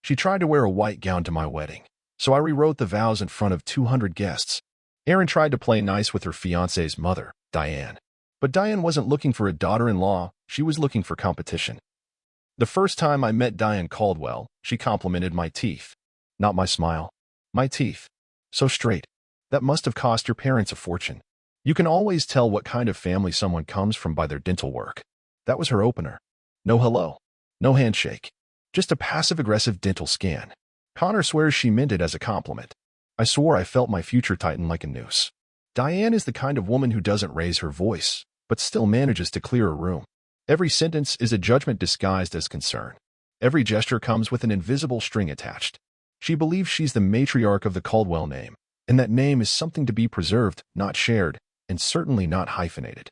She tried to wear a white gown to my wedding, so I rewrote the vows in front of 200 guests. Erin tried to play nice with her fiancé's mother, Diane. But Diane wasn't looking for a daughter-in-law, she was looking for competition. The first time I met Diane Caldwell, she complimented my teeth. Not my smile. My teeth. So straight. That must have cost your parents a fortune. You can always tell what kind of family someone comes from by their dental work. That was her opener. No hello. No handshake. Just a passive-aggressive dental scan. Connor swears she meant it as a compliment. I swore I felt my future tighten like a noose. Diane is the kind of woman who doesn't raise her voice, but still manages to clear a room. Every sentence is a judgment disguised as concern. Every gesture comes with an invisible string attached. She believes she's the matriarch of the Caldwell name, and that name is something to be preserved, not shared, and certainly not hyphenated.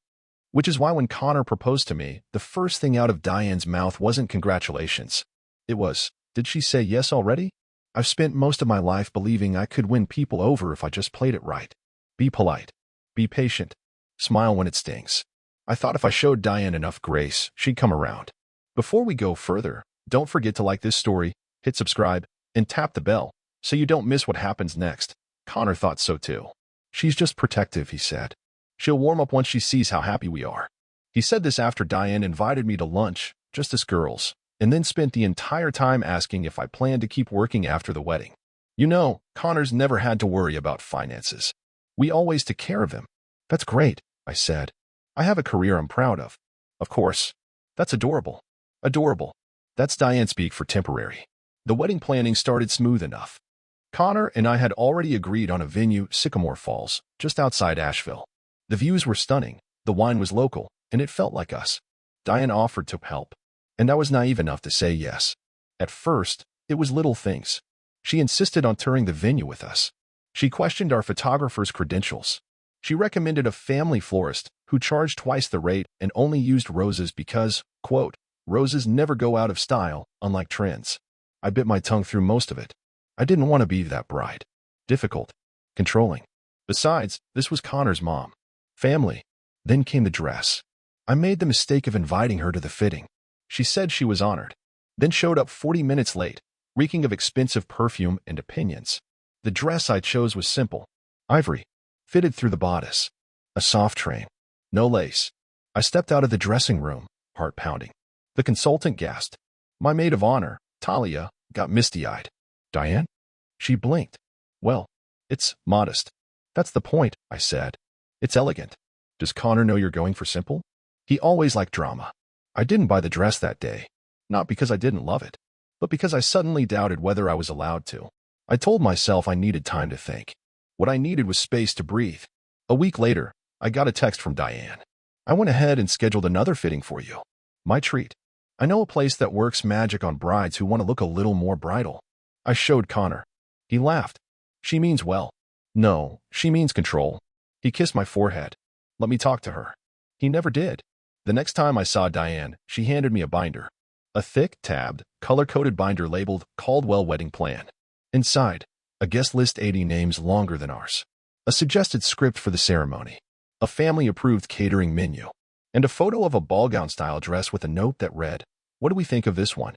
Which is why when Connor proposed to me, the first thing out of Diane's mouth wasn't congratulations. It was, did she say yes already? I've spent most of my life believing I could win people over if I just played it right. Be polite. Be patient. Smile when it stings. I thought if I showed Diane enough grace, she'd come around. Before we go further, don't forget to like this story, hit subscribe, and tap the bell so you don't miss what happens next. Connor thought so too. She's just protective, he said. She'll warm up once she sees how happy we are. He said this after Diane invited me to lunch, just as girls, and then spent the entire time asking if I planned to keep working after the wedding. You know, Connor's never had to worry about finances. We always took care of him. That's great, I said. I have a career I'm proud of. Of course. That's adorable. Adorable. That's Diane speak for temporary. The wedding planning started smooth enough. Connor and I had already agreed on a venue, Sycamore Falls, just outside Asheville. The views were stunning, the wine was local, and it felt like us. Diane offered to help, and I was naive enough to say yes. At first, it was little things. She insisted on touring the venue with us. She questioned our photographer's credentials. She recommended a family florist who charged twice the rate and only used roses because, quote, roses never go out of style, unlike trends. I bit my tongue through most of it. I didn't want to be that bride. Difficult. Controlling. Besides, this was Connor's mom. Family. Then came the dress. I made the mistake of inviting her to the fitting. She said she was honored, then showed up 40 minutes late, reeking of expensive perfume and opinions. The dress I chose was simple. Ivory. Fitted through the bodice. A soft train. No lace. I stepped out of the dressing room, heart pounding. The consultant gasped. My maid of honor, Talia, got misty-eyed. Diane? She blinked. Well, it's modest. That's the point, I said. It's elegant. Does Connor know you're going for simple? He always liked drama. I didn't buy the dress that day. Not because I didn't love it, but because I suddenly doubted whether I was allowed to. I told myself I needed time to think. What I needed was space to breathe. A week later, I got a text from Diane. I went ahead and scheduled another fitting for you. My treat. I know a place that works magic on brides who want to look a little more bridal. I showed Connor. He laughed. She means well. No, she means control. He kissed my forehead. Let me talk to her. He never did. The next time I saw Diane, she handed me a binder. A thick, tabbed, color-coded binder labeled Caldwell Wedding Plan. Inside, a guest list 80 names longer than ours. A suggested script for the ceremony. A family-approved catering menu. And a photo of a ball gown-style dress with a note that read, "What do we think of this one?"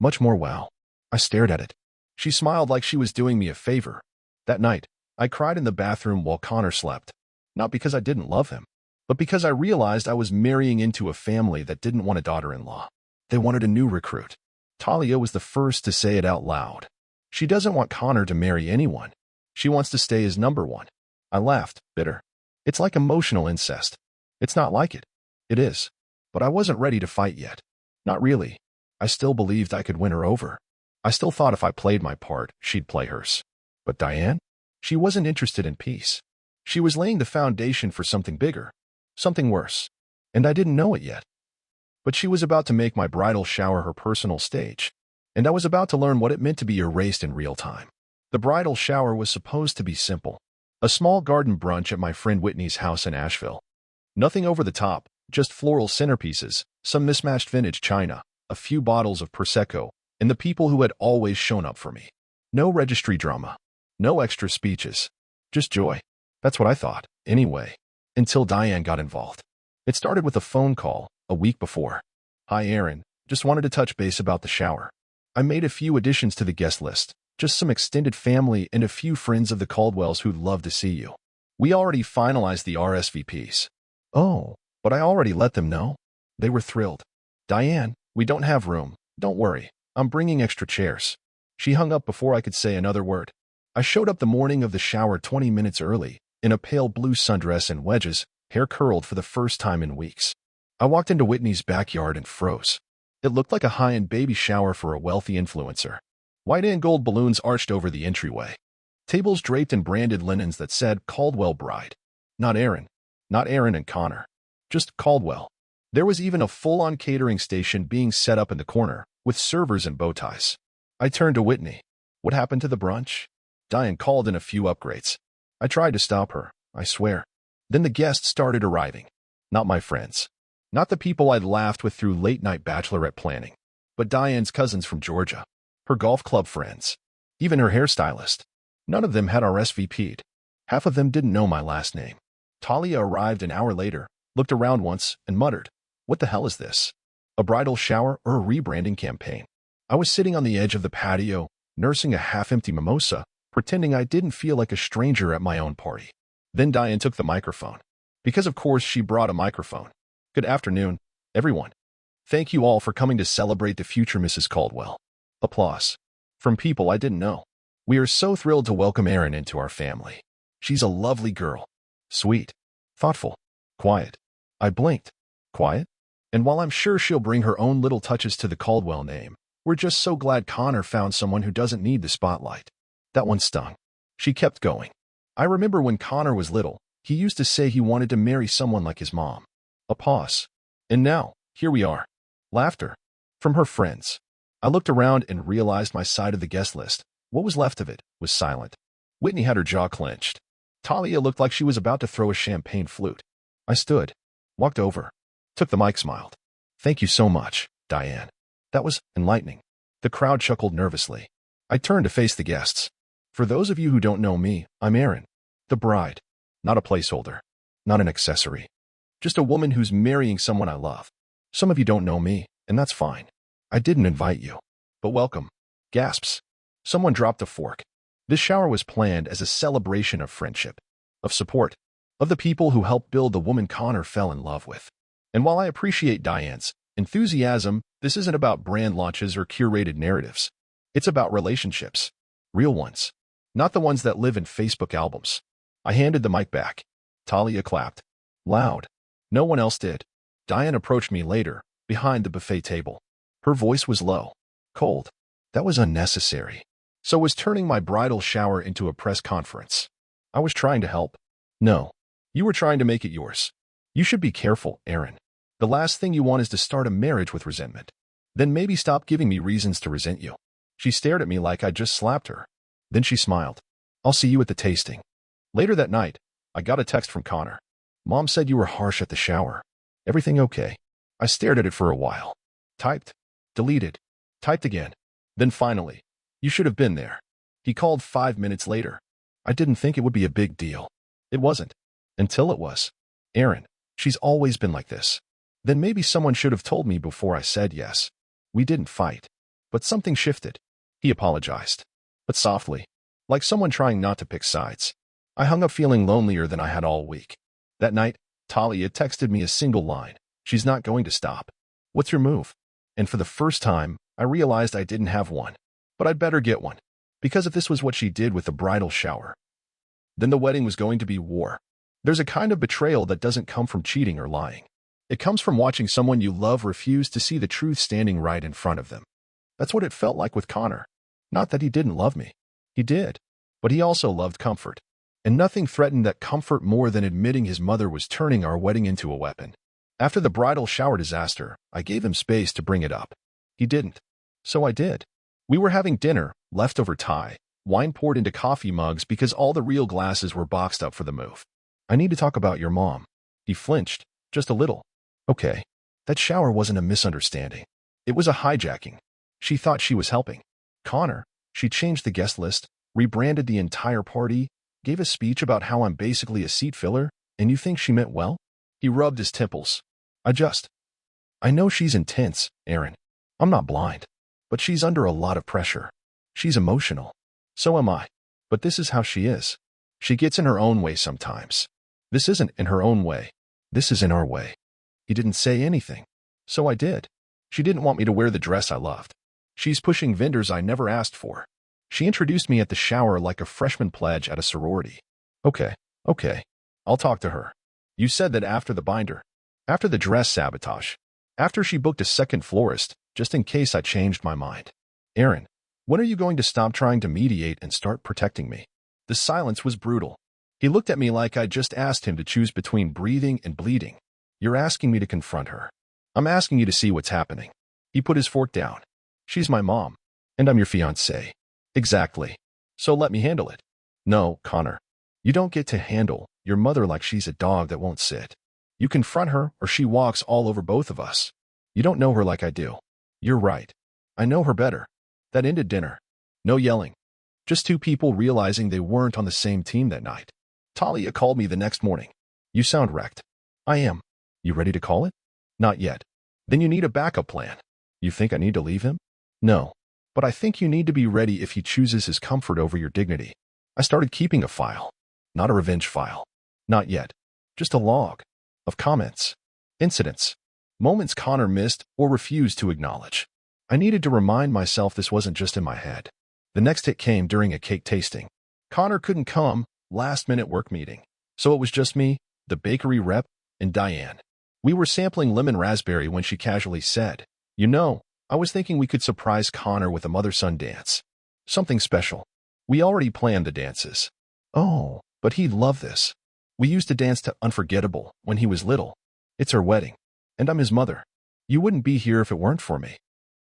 Much more wow. I stared at it. She smiled like she was doing me a favor. That night, I cried in the bathroom while Connor slept. Not because I didn't love him, but because I realized I was marrying into a family that didn't want a daughter-in-law. They wanted a new recruit. Talia was the first to say it out loud. She doesn't want Connor to marry anyone. She wants to stay as number one. I laughed, bitter. It's like emotional incest. It's not like it. It is. But I wasn't ready to fight yet. Not really. I still believed I could win her over. I still thought if I played my part, she'd play hers. But Diane? She wasn't interested in peace. She was laying the foundation for something bigger. Something worse. And I didn't know it yet. But she was about to make my bridal shower her personal stage. And I was about to learn what it meant to be erased in real time. The bridal shower was supposed to be simple. A small garden brunch at my friend Whitney's house in Asheville. Nothing over the top, just floral centerpieces, some mismatched vintage china, a few bottles of Prosecco, and the people who had always shown up for me. No registry drama. No extra speeches. Just joy. That's what I thought, anyway. Until Diane got involved. It started with a phone call, a week before. Hi, Erin. Just wanted to touch base about the shower. I made a few additions to the guest list, just some extended family and a few friends of the Caldwells who'd love to see you. We already finalized the RSVPs. Oh, but I already let them know. They were thrilled. Diane, we don't have room. Don't worry. I'm bringing extra chairs. She hung up before I could say another word. I showed up the morning of the shower 20 minutes early, in a pale blue sundress and wedges, hair curled for the first time in weeks. I walked into Whitney's backyard and froze. It looked like a high-end baby shower for a wealthy influencer. White and gold balloons arched over the entryway. Tables draped in branded linens that said Caldwell Bride. Not Erin. Not Erin and Connor. Just Caldwell. There was even a full-on catering station being set up in the corner, with servers and bow ties. I turned to Whitney. What happened to the brunch? Diane called in a few upgrades. I tried to stop her, I swear. Then the guests started arriving. Not my friends. Not the people I'd laughed with through late-night bachelorette planning. But Diane's cousins from Georgia. Her golf club friends. Even her hairstylist. None of them had RSVP'd. Half of them didn't know my last name. Talia arrived an hour later, looked around once, and muttered, "What the hell is this? A bridal shower or a rebranding campaign?" I was sitting on the edge of the patio, nursing a half-empty mimosa, pretending I didn't feel like a stranger at my own party. Then Diane took the microphone. Because of course she brought a microphone. "Good afternoon, everyone. Thank you all for coming to celebrate the future Mrs. Caldwell." Applause. From people I didn't know. "We are so thrilled to welcome Erin into our family. She's a lovely girl. Sweet. Thoughtful. Quiet." I blinked. Quiet? And while I'm sure she'll bring her own little touches to the Caldwell name, we're just so glad Connor found someone who doesn't need the spotlight. That one stung. She kept going. "I remember when Connor was little, he used to say he wanted to marry someone like his mom." A pause. And now, here we are. Laughter. From her friends. I looked around and realized my side of the guest list, what was left of it, was silent. Whitney had her jaw clenched. Talia looked like she was about to throw a champagne flute. I stood. Walked over. Took the mic, smiled. "Thank you so much, Diane. That was enlightening." The crowd chuckled nervously. I turned to face the guests. "For those of you who don't know me, I'm Erin. The bride. Not a placeholder. Not an accessory. Just a woman who's marrying someone I love. Some of you don't know me, and that's fine. I didn't invite you. But welcome." Gasps. Someone dropped a fork. This shower was planned as a celebration of friendship, of support, of the people who helped build the woman Connor fell in love with. And while I appreciate Diane's enthusiasm, this isn't about brand launches or curated narratives. It's about relationships. Real ones. Not the ones that live in Facebook albums. I handed the mic back. Talia clapped. Loud. No one else did. Diane approached me later, behind the buffet table. Her voice was low. Cold. That was unnecessary. So was turning my bridal shower into a press conference. I was trying to help. No. You were trying to make it yours. You should be careful, Erin. The last thing you want is to start a marriage with resentment. Then maybe stop giving me reasons to resent you. She stared at me like I'd just slapped her. Then she smiled. I'll see you at the tasting. Later that night, I got a text from Connor. Mom said you were harsh at the shower. Everything okay? I stared at it for a while. Typed. Deleted. Typed again. Then finally, you should have been there. He called 5 minutes later. I didn't think it would be a big deal. It wasn't. Until it was. Erin, she's always been like this. Then maybe someone should have told me before I said yes. We didn't fight. But something shifted. He apologized. But softly. Like someone trying not to pick sides. I hung up feeling lonelier than I had all week. That night, Talia texted me a single line. She's not going to stop. What's your move? And for the first time, I realized I didn't have one. But I'd better get one. Because if this was what she did with the bridal shower, then the wedding was going to be war. There's a kind of betrayal that doesn't come from cheating or lying. It comes from watching someone you love refuse to see the truth standing right in front of them. That's what it felt like with Connor. Not that he didn't love me. He did. But he also loved comfort. And nothing threatened that comfort more than admitting his mother was turning our wedding into a weapon. After the bridal shower disaster, I gave him space to bring it up. He didn't. So I did. We were having dinner, leftover Thai, wine poured into coffee mugs because all the real glasses were boxed up for the move. I need to talk about your mom. He flinched, just a little. Okay. That shower wasn't a misunderstanding. It was a hijacking. She thought she was helping Connor. She changed the guest list, rebranded the entire party, gave a speech about how I'm basically a seat filler, and you think she meant well? He rubbed his temples. I know she's intense, Erin. I'm not blind. But she's under a lot of pressure. She's emotional. So am I. But this is how she is. She gets in her own way sometimes. This isn't in her own way. This is in our way. He didn't say anything. So I did. She didn't want me to wear the dress I loved. She's pushing vendors I never asked for. She introduced me at the shower like a freshman pledge at a sorority. Okay. I'll talk to her. You said that after the binder. After the dress sabotage. After she booked a second florist, just in case I changed my mind. Erin, when are you going to stop trying to mediate and start protecting me? The silence was brutal. He looked at me like I'd just asked him to choose between breathing and bleeding. You're asking me to confront her. I'm asking you to see what's happening. He put his fork down. She's my mom. And I'm your fiancé. Exactly. So let me handle it. No, Connor. You don't get to handle your mother like she's a dog that won't sit. You confront her or she walks all over both of us. You don't know her like I do. You're right. I know her better. That ended dinner. No yelling. Just two people realizing they weren't on the same team that night. Talia called me the next morning. You sound wrecked. I am. You ready to call it? Not yet. Then you need a backup plan. You think I need to leave him? No. But I think you need to be ready if he chooses his comfort over your dignity. I started keeping a file. Not a revenge file. Not yet. Just a log. Of comments. Incidents. Moments Connor missed or refused to acknowledge. I needed to remind myself this wasn't just in my head. The next hit came during a cake tasting. Connor couldn't come, last-minute work meeting. So it was just me, the bakery rep, and Diane. We were sampling lemon raspberry when she casually said, You know, I was thinking we could surprise Connor with a mother-son dance. Something special. We already planned the dances. Oh, but he'd love this. We used to dance to Unforgettable when he was little. It's our wedding. And I'm his mother. You wouldn't be here if it weren't for me.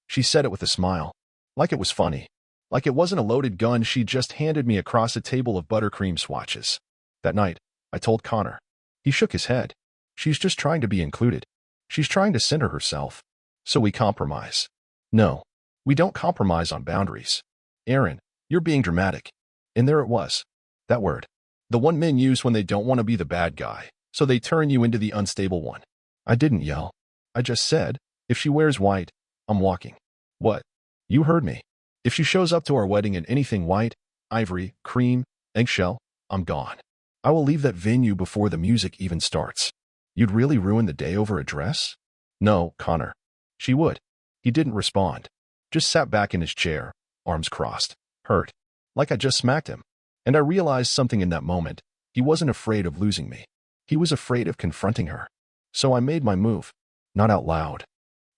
She said it with a smile. Like it was funny. Like it wasn't a loaded gun she just handed me across a table of buttercream swatches. That night, I told Connor. He shook his head. She's just trying to be included. She's trying to center herself. So we compromise. No, we don't compromise on boundaries. Erin, you're being dramatic. And there it was. That word. The one men use when they don't want to be the bad guy, so they turn you into the unstable one. I didn't yell. I just said, if she wears white, I'm walking. What? You heard me. If she shows up to our wedding in anything white, ivory, cream, eggshell, I'm gone. I will leave that venue before the music even starts. You'd really ruin the day over a dress? No, Connor. She would. He didn't respond. Just sat back in his chair, arms crossed, hurt, like I just smacked him. And I realized something in that moment. He wasn't afraid of losing me. He was afraid of confronting her. So I made my move. Not out loud.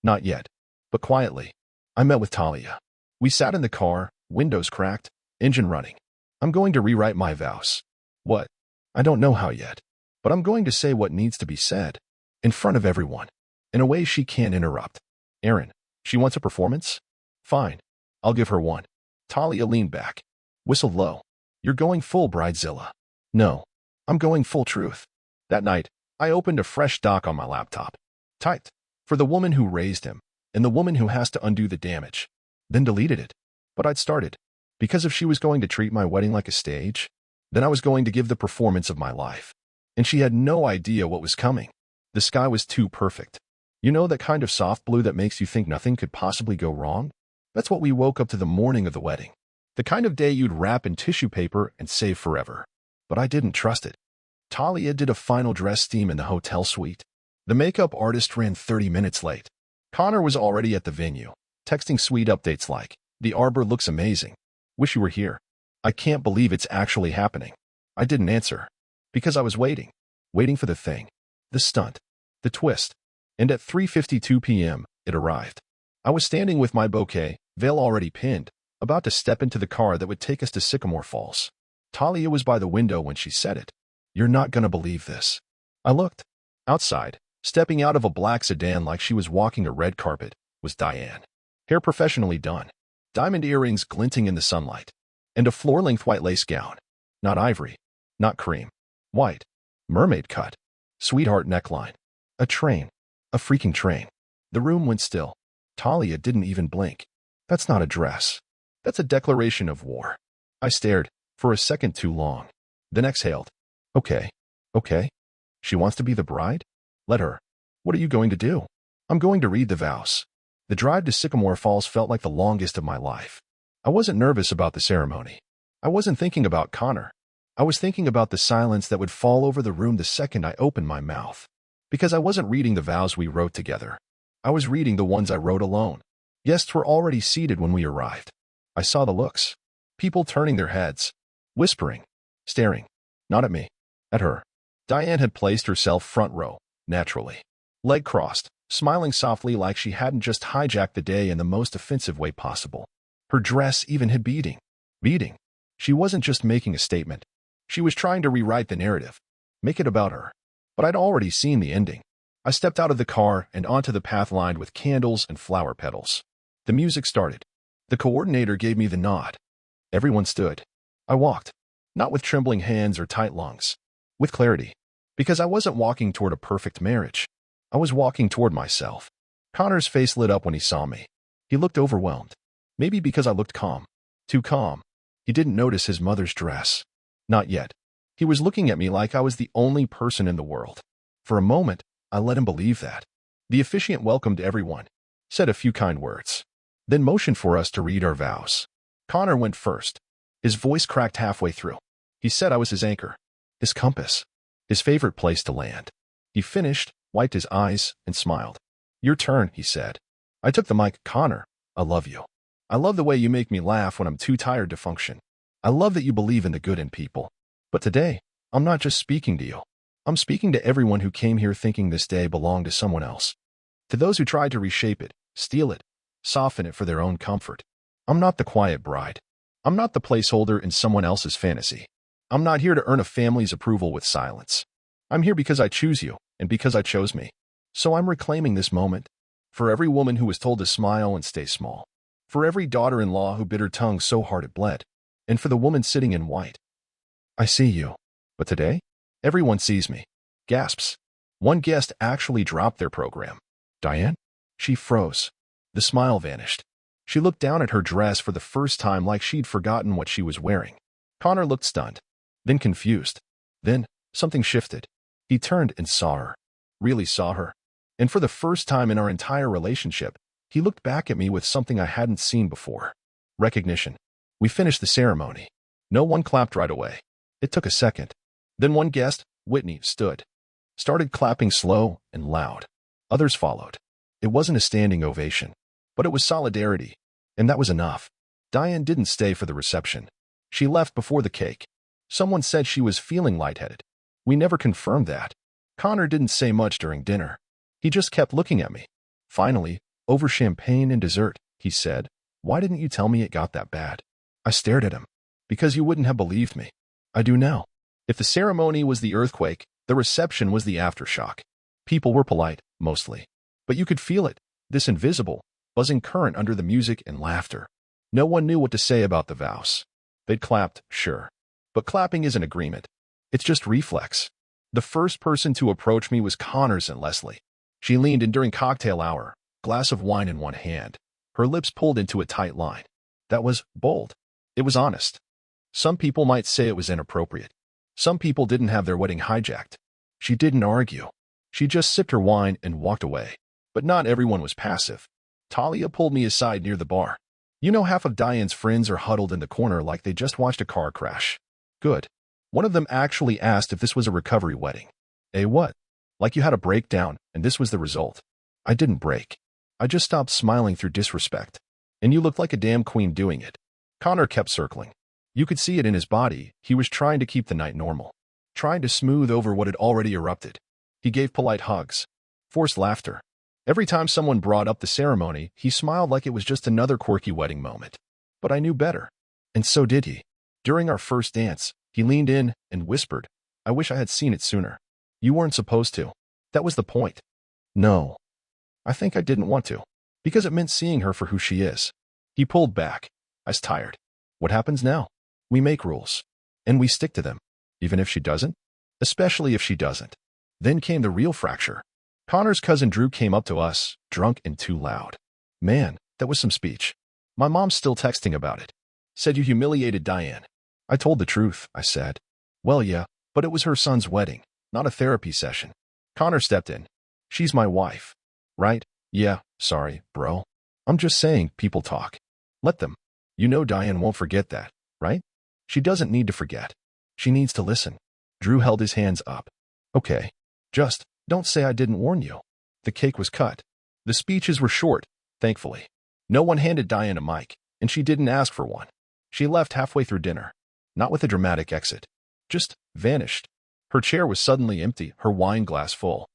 Not yet. But quietly. I met with Talia. We sat in the car, windows cracked, engine running. I'm going to rewrite my vows. What? I don't know how yet. But I'm going to say what needs to be said. In front of everyone. In a way she can't interrupt. Erin, she wants a performance? Fine. I'll give her one. Talia leaned back. Whistled low. You're going full bridezilla. No. I'm going full truth. That night, I opened a fresh doc on my laptop. Typed. For the woman who raised him, and the woman who has to undo the damage. Then deleted it. But I'd started. Because if she was going to treat my wedding like a stage, then I was going to give the performance of my life. And she had no idea what was coming. The sky was too perfect. You know that kind of soft blue that makes you think nothing could possibly go wrong? That's what we woke up to the morning of the wedding. The kind of day you'd wrap in tissue paper and save forever. But I didn't trust it. Talia did a final dress steam in the hotel suite. The makeup artist ran 30 minutes late. Connor was already at the venue, texting sweet updates like, The arbor looks amazing. Wish you were here. I can't believe it's actually happening. I didn't answer. Because I was waiting. Waiting for the thing. The stunt. The twist. And at 3:52 p.m., it arrived. I was standing with my bouquet, veil already pinned, about to step into the car that would take us to Sycamore Falls. Talia was by the window when she said it. You're not gonna believe this. I looked. Outside, stepping out of a black sedan like she was walking a red carpet, was Diane. Hair professionally done. Diamond earrings glinting in the sunlight. And a floor-length white lace gown. Not ivory. Not cream. White. Mermaid cut. Sweetheart neckline. A train. A freaking train. The room went still. Talia didn't even blink. That's not a dress. That's a declaration of war. I stared, for a second too long. Then exhaled. Okay. She wants to be the bride? Let her. What are you going to do? I'm going to read the vows. The drive to Sycamore Falls felt like the longest of my life. I wasn't nervous about the ceremony. I wasn't thinking about Connor. I was thinking about the silence that would fall over the room the second I opened my mouth. Because I wasn't reading the vows we wrote together. I was reading the ones I wrote alone. Guests were already seated when we arrived. I saw the looks. People turning their heads, whispering, staring. Not at me, at her. Diane had placed herself front row, naturally. Leg crossed, smiling softly like she hadn't just hijacked the day in the most offensive way possible. Her dress even had beading. She wasn't just making a statement. She was trying to rewrite the narrative, make it about her. But I'd already seen the ending. I stepped out of the car and onto the path lined with candles and flower petals. The music started. The coordinator gave me the nod. Everyone stood. I walked, not with trembling hands or tight lungs, with clarity, because I wasn't walking toward a perfect marriage. I was walking toward myself. Connor's face lit up when he saw me. He looked overwhelmed. Maybe because I looked calm. Too calm. He didn't notice his mother's dress. Not yet. He was looking at me like I was the only person in the world. For a moment, I let him believe that. The officiant welcomed everyone, said a few kind words, then motioned for us to read our vows. Connor went first. His voice cracked halfway through. He said I was his anchor, his compass, his favorite place to land. He finished, wiped his eyes, and smiled. Your turn, he said. I took the mic. Connor, I love you. I love the way you make me laugh when I'm too tired to function. I love that you believe in the good in people. But today, I'm not just speaking to you. I'm speaking to everyone who came here thinking this day belonged to someone else. To those who tried to reshape it, steal it, soften it for their own comfort. I'm not the quiet bride. I'm not the placeholder in someone else's fantasy. I'm not here to earn a family's approval with silence. I'm here because I choose you, and because I chose me. So I'm reclaiming this moment. For every woman who was told to smile and stay small. For every daughter-in-law who bit her tongue so hard it bled. And for the woman sitting in white. I see you. But today, everyone sees me. Gasps. One guest actually dropped their program. Diane? She froze. The smile vanished. She looked down at her dress for the first time like she'd forgotten what she was wearing. Connor looked stunned. Then confused. Then, something shifted. He turned and saw her. Really saw her. And for the first time in our entire relationship, he looked back at me with something I hadn't seen before. Recognition. We finished the ceremony. No one clapped right away. It took a second. Then one guest, Whitney, stood. Started clapping slow and loud. Others followed. It wasn't a standing ovation. But it was solidarity. And that was enough. Diane didn't stay for the reception. She left before the cake. Someone said she was feeling lightheaded. We never confirmed that. Connor didn't say much during dinner. He just kept looking at me. Finally, over champagne and dessert, he said, "Why didn't you tell me it got that bad?" I stared at him. Because you wouldn't have believed me. I do now. If the ceremony was the earthquake, the reception was the aftershock. People were polite, mostly. But you could feel it, this invisible, buzzing current under the music and laughter. No one knew what to say about the vows. They'd clapped, sure. But clapping isn't agreement. It's just reflex. The first person to approach me was Connor's and Leslie. She leaned in during cocktail hour, glass of wine in one hand, her lips pulled into a tight line. That was bold. It was honest. Some people might say it was inappropriate. Some people didn't have their wedding hijacked. She didn't argue. She just sipped her wine and walked away. But not everyone was passive. Talia pulled me aside near the bar. You know, half of Diane's friends are huddled in the corner like they just watched a car crash. Good. One of them actually asked if this was a recovery wedding. A what? Like you had a breakdown, and this was the result. I didn't break. I just stopped smiling through disrespect. And you looked like a damn queen doing it. Connor kept circling. You could see it in his body. He was trying to keep the night normal. Trying to smooth over what had already erupted. He gave polite hugs. Forced laughter. Every time someone brought up the ceremony, he smiled like it was just another quirky wedding moment. But I knew better. And so did he. During our first dance, he leaned in and whispered, "I wish I had seen it sooner. You weren't supposed to. That was the point." No. I think I didn't want to. Because it meant seeing her for who she is. He pulled back. I was tired. What happens now? We make rules. And we stick to them. Even if she doesn't? Especially if she doesn't. Then came the real fracture. Connor's cousin Drew came up to us, drunk and too loud. Man, that was some speech. My mom's still texting about it. Said you humiliated Diane. I told the truth, I said. Well, yeah, but it was her son's wedding, not a therapy session. Connor stepped in. She's my wife. Right? Yeah, sorry, bro. I'm just saying, people talk. Let them. You know Diane won't forget that, right? She doesn't need to forget. She needs to listen. Drew held his hands up. Okay. Just, don't say I didn't warn you. The cake was cut. The speeches were short, thankfully. No one handed Diane a mic, and she didn't ask for one. She left halfway through dinner. Not with a dramatic exit. Just vanished. Her chair was suddenly empty, her wine glass full.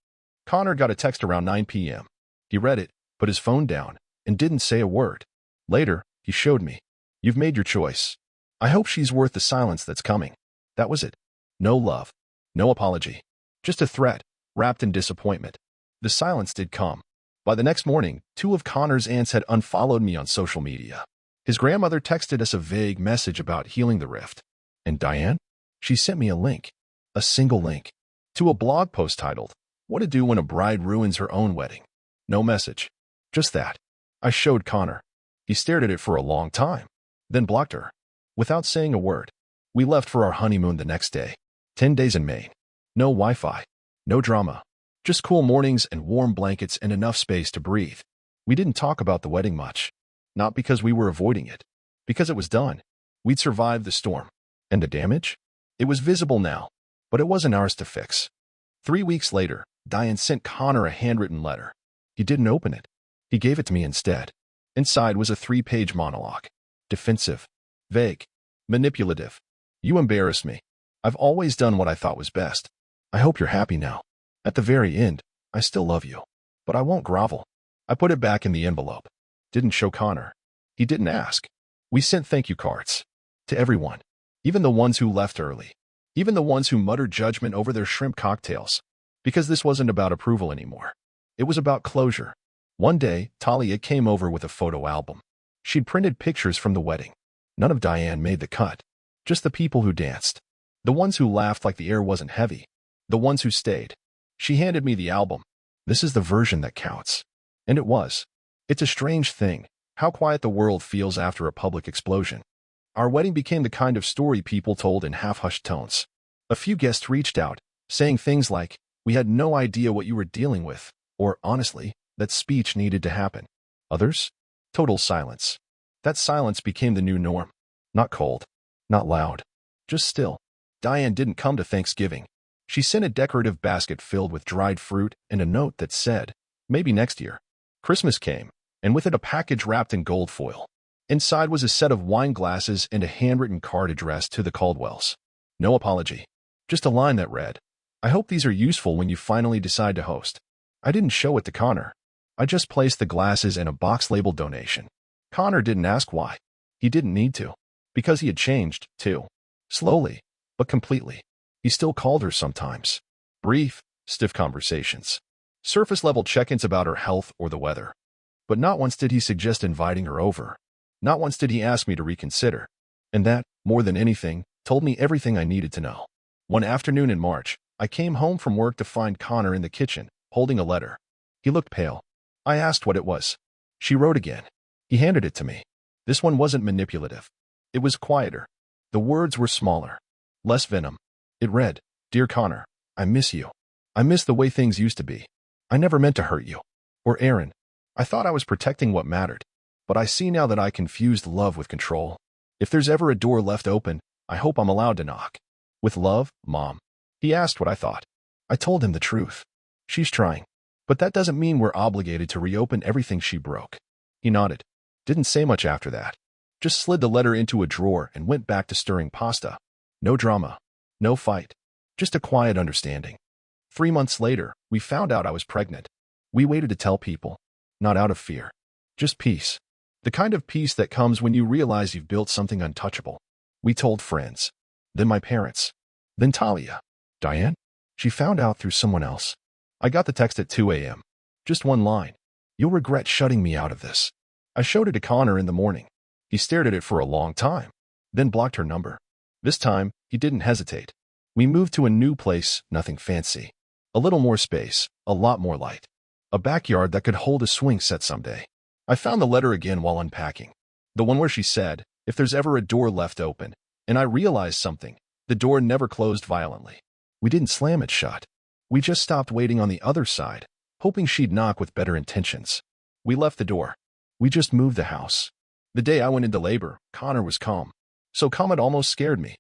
Connor got a text around 9 p.m. He read it, put his phone down, and didn't say a word. Later, he showed me. You've made your choice. I hope she's worth the silence that's coming. That was it. No love. No apology. Just a threat, wrapped in disappointment. The silence did come. By the next morning, 2 of Connor's aunts had unfollowed me on social media. His grandmother texted us a vague message about healing the rift. And Diane? She sent me a link. A single link. To a blog post titled, What to Do When a Bride Ruins Her Own Wedding. No message. Just that. I showed Connor. He stared at it for a long time, then blocked her. Without saying a word, we left for our honeymoon the next day. 10 days in Maine. No Wi-Fi. No drama. Just cool mornings and warm blankets and enough space to breathe. We didn't talk about the wedding much. Not because we were avoiding it. Because it was done. We'd survived the storm. And the damage? It was visible now, but it wasn't ours to fix. 3 weeks later, Diane sent Connor a handwritten letter. He didn't open it. He gave it to me instead. Inside was a 3-page monologue. Defensive. Vague. Manipulative. You embarrassed me. I've always done what I thought was best. I hope you're happy now. At the very end, I still love you. But I won't grovel. I put it back in the envelope. Didn't show Connor. He didn't ask. We sent thank you cards. To everyone. Even the ones who left early. Even the ones who muttered judgment over their shrimp cocktails. Because this wasn't about approval anymore. It was about closure. One day, Talia came over with a photo album. She'd printed pictures from the wedding. None of Diane made the cut. Just the people who danced. The ones who laughed like the air wasn't heavy. The ones who stayed. She handed me the album. This is the version that counts. And it was. It's a strange thing, how quiet the world feels after a public explosion. Our wedding became the kind of story people told in half-hushed tones. A few guests reached out, saying things like, "We had no idea what you were dealing with," or, "Honestly, that speech needed to happen." Others? Total silence. That silence became the new norm. Not cold. Not loud. Just still. Diane didn't come to Thanksgiving. She sent a decorative basket filled with dried fruit and a note that said, "Maybe next year." Christmas came, and with it a package wrapped in gold foil. Inside was a set of wine glasses and a handwritten card addressed to the Caldwells. No apology. Just a line that read, "I hope these are useful when you finally decide to host." I didn't show it to Connor. I just placed the glasses in a box labeled donation. Connor didn't ask why. He didn't need to. Because he had changed, too. Slowly, but completely. He still called her sometimes. Brief, stiff conversations. Surface-level check-ins about her health or the weather. But not once did he suggest inviting her over. Not once did he ask me to reconsider. And that, more than anything, told me everything I needed to know. One afternoon in March, I came home from work to find Connor in the kitchen, holding a letter. He looked pale. I asked what it was. She wrote again. He handed it to me. This one wasn't manipulative. It was quieter. The words were smaller. Less venom. It read, "Dear Connor, I miss you. I miss the way things used to be. I never meant to hurt you. Or Erin. I thought I was protecting what mattered. But I see now that I confused love with control. If there's ever a door left open, I hope I'm allowed to knock. With love, Mom." He asked what I thought. I told him the truth. She's trying. But that doesn't mean we're obligated to reopen everything she broke. He nodded. Didn't say much after that. Just slid the letter into a drawer and went back to stirring pasta. No drama. No fight. Just a quiet understanding. 3 months later, we found out I was pregnant. We waited to tell people. Not out of fear. Just peace. The kind of peace that comes when you realize you've built something untouchable. We told friends. Then my parents. Then Talia. Diane? She found out through someone else. I got the text at 2 a.m. Just one line. "You'll regret shutting me out of this." I showed it to Connor in the morning. He stared at it for a long time, then blocked her number. This time, he didn't hesitate. We moved to a new place, nothing fancy. A little more space, a lot more light. A backyard that could hold a swing set someday. I found the letter again while unpacking. The one where she said, "If there's ever a door left open," and I realized something. The door never closed violently. We didn't slam it shut. We just stopped waiting on the other side, hoping she'd knock with better intentions. We left the door. We just moved the house. The day I went into labor, Connor was calm. So calm it almost scared me.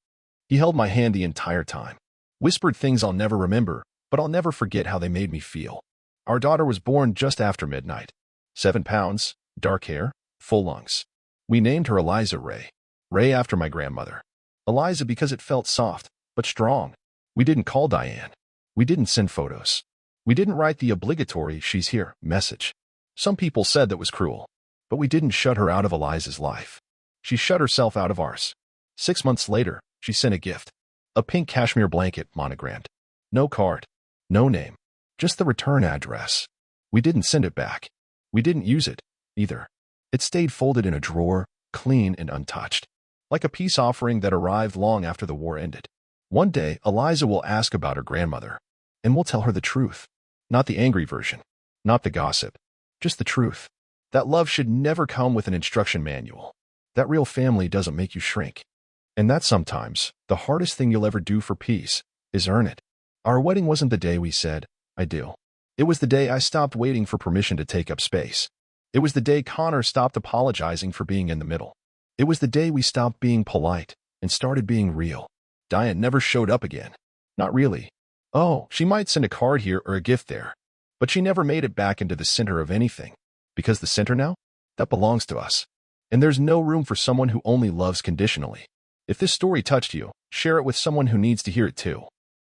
He held my hand the entire time. Whispered things I'll never remember, but I'll never forget how they made me feel. Our daughter was born just after midnight. 7 pounds, dark hair, full lungs. We named her Eliza Ray. Ray after my grandmother. Eliza because it felt soft, but strong. We didn't call Diane. We didn't send photos. We didn't write the obligatory "she's here" message. Some people said that was cruel. But we didn't shut her out of Eliza's life. She shut herself out of ours. 6 months later, she sent a gift. A pink cashmere blanket monogrammed. No card. No name. Just the return address. We didn't send it back. We didn't use it, either. It stayed folded in a drawer, clean and untouched. Like a peace offering that arrived long after the war ended. One day, Eliza will ask about her grandmother. And we'll tell her the truth. Not the angry version. Not the gossip. Just the truth. That love should never come with an instruction manual. That real family doesn't make you shrink. And that sometimes, the hardest thing you'll ever do for peace is earn it. Our wedding wasn't the day we said, "I do." It was the day I stopped waiting for permission to take up space. It was the day Connor stopped apologizing for being in the middle. It was the day we stopped being polite and started being real. Diane never showed up again. Not really. Oh, she might send a card here or a gift there. But she never made it back into the center of anything. Because the center now? That belongs to us. And there's no room for someone who only loves conditionally. If this story touched you, share it with someone who needs to hear it too.